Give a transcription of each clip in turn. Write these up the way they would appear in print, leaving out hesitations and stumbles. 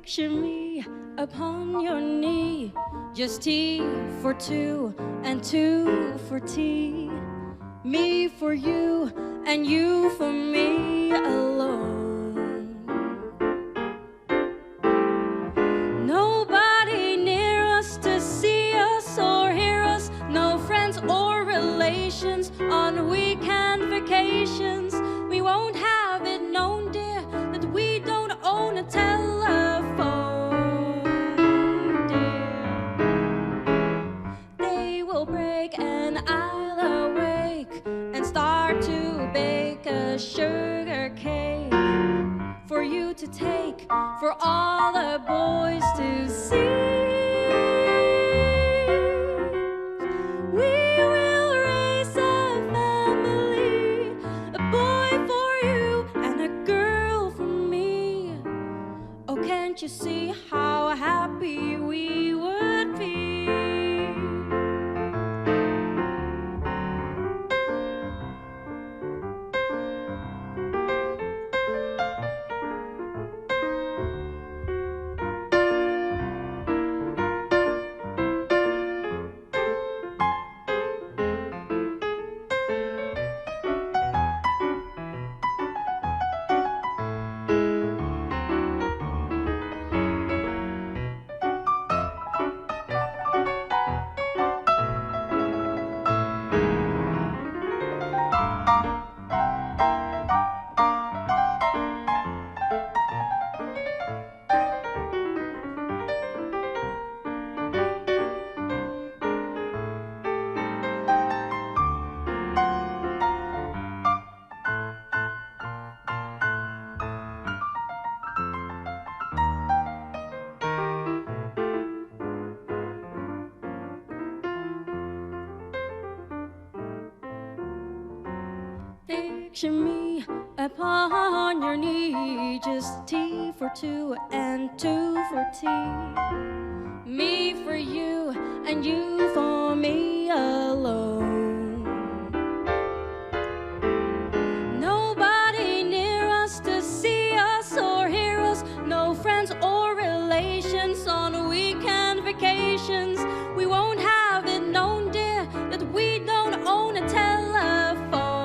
Picture me upon your knee, just tea for two and two for tea. Me for you and you for me alone. Nobody near us to see us or hear us, no friends or relations on weekend vacations. We won't have it known, dear, that we don't own a telephone, dear. They will break and I'll awake and start to bake a sugar cake for you to take, for all the boys to see. We will raise a family, a boy for you and a girl for me. Oh, can't you see how happy we would be? Picture me upon your knee, just tea for two and two for tea. Me for you and you for me alone. Nobody near us to see us or hear us, no friends or relations on weekend vacations. We won't have it known, dear, that we don't own a telephone,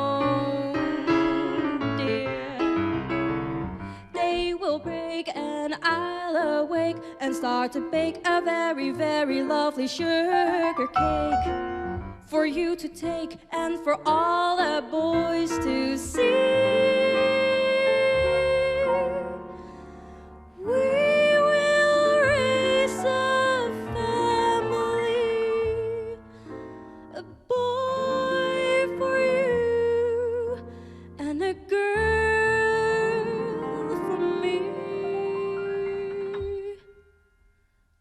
dear. They will break and I'll awake and start to bake a very, very lovely sugar cake for you to take and for all the boys to see. We will raise a family, a boy for you and a girl for me.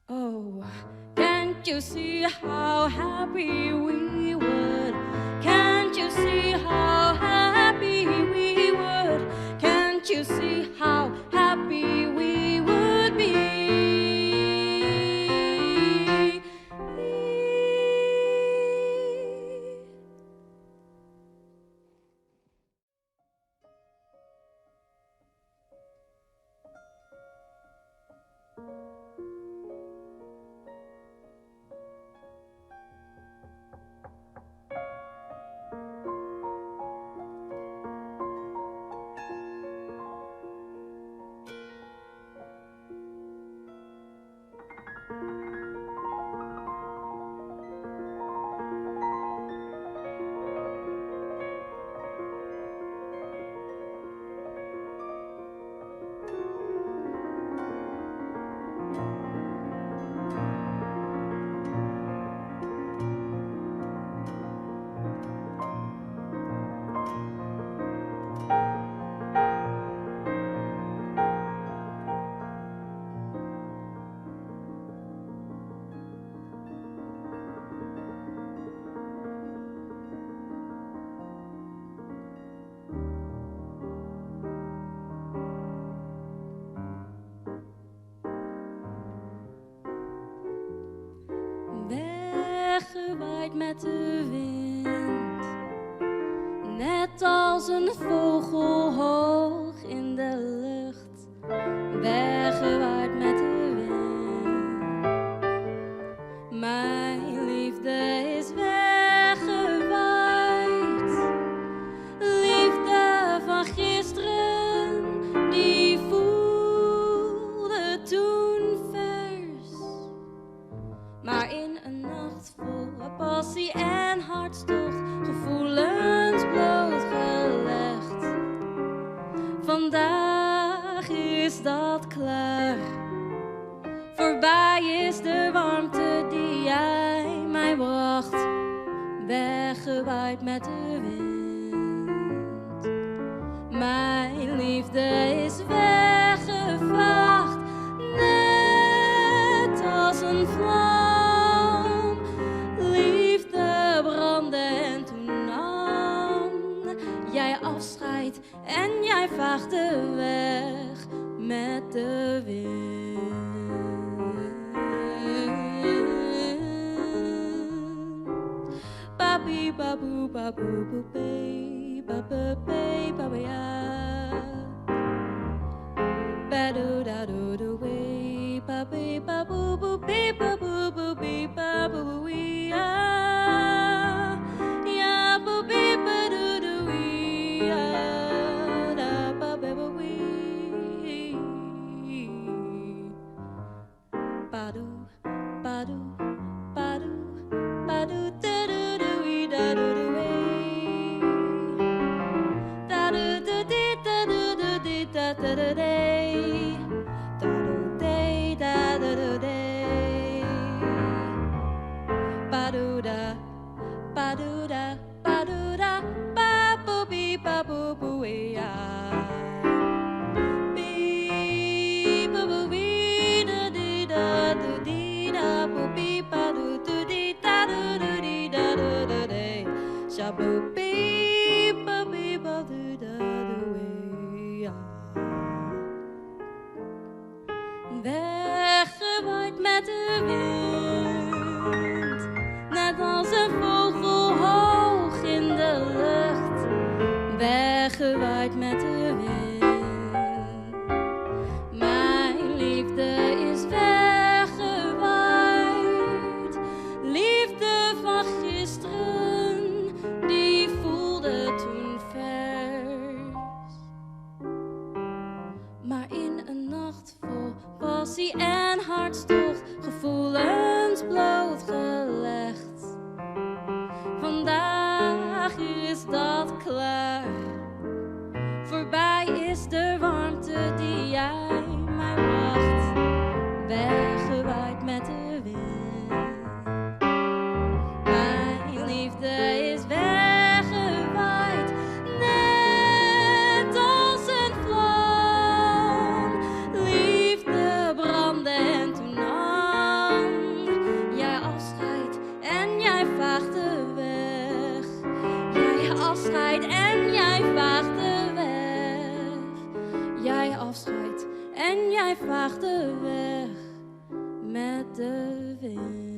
Oh, can't you see how happy we would? Can't you see how happy we would? Can't you see how happy we would be? Weggewaaid met de wind, net als een vogel hoog in de lucht. Weggewaaid met de Vandaag is dat klaar. Voorbij is de warmte die jij mij bracht. Weggewaaid met de wind. Mijn liefde is weggevaagd. Net als een vlam. Liefde brandde en toen nam jij afscheid. En jij vaagde weg met de wind. Babi babu babu baby babu baby ya. Badu da do do way babi babu baby babu baby babu ya. Ya baby badu do ya da baby baby. Badu badu badu badu da do do da do do way. Da do do di da do do di da da da day. Da do day da da do day. Badu da badu da badu da ba boo bee ba boo boo ya. Bee boo boo bee da di da do di da boo bee ba do do di da do do di da do do day. Sha boo bee ba bee ba do da do ya. Weggewaaid met de wind, net als een vogel hoog in de lucht. Weggewaaid met de wind, mijn liefde is weggewaaid. Liefde van gisteren, die voelde toen vers. Maar in een nacht vol passie en hartstocht, gevoelens blootgelegd. Vandaag is dat klaar. Voorbij is de warmte die jij mij bracht. Weggewaaid met de wind. Mijn liefde is weggewaaid, net als een vlam. Liefde brandde en toen nam jij afscheid en jij vaagde weg. Jij afscheid en jij vaagde weg. Jij afscheid en jij vaagde weg met de wind.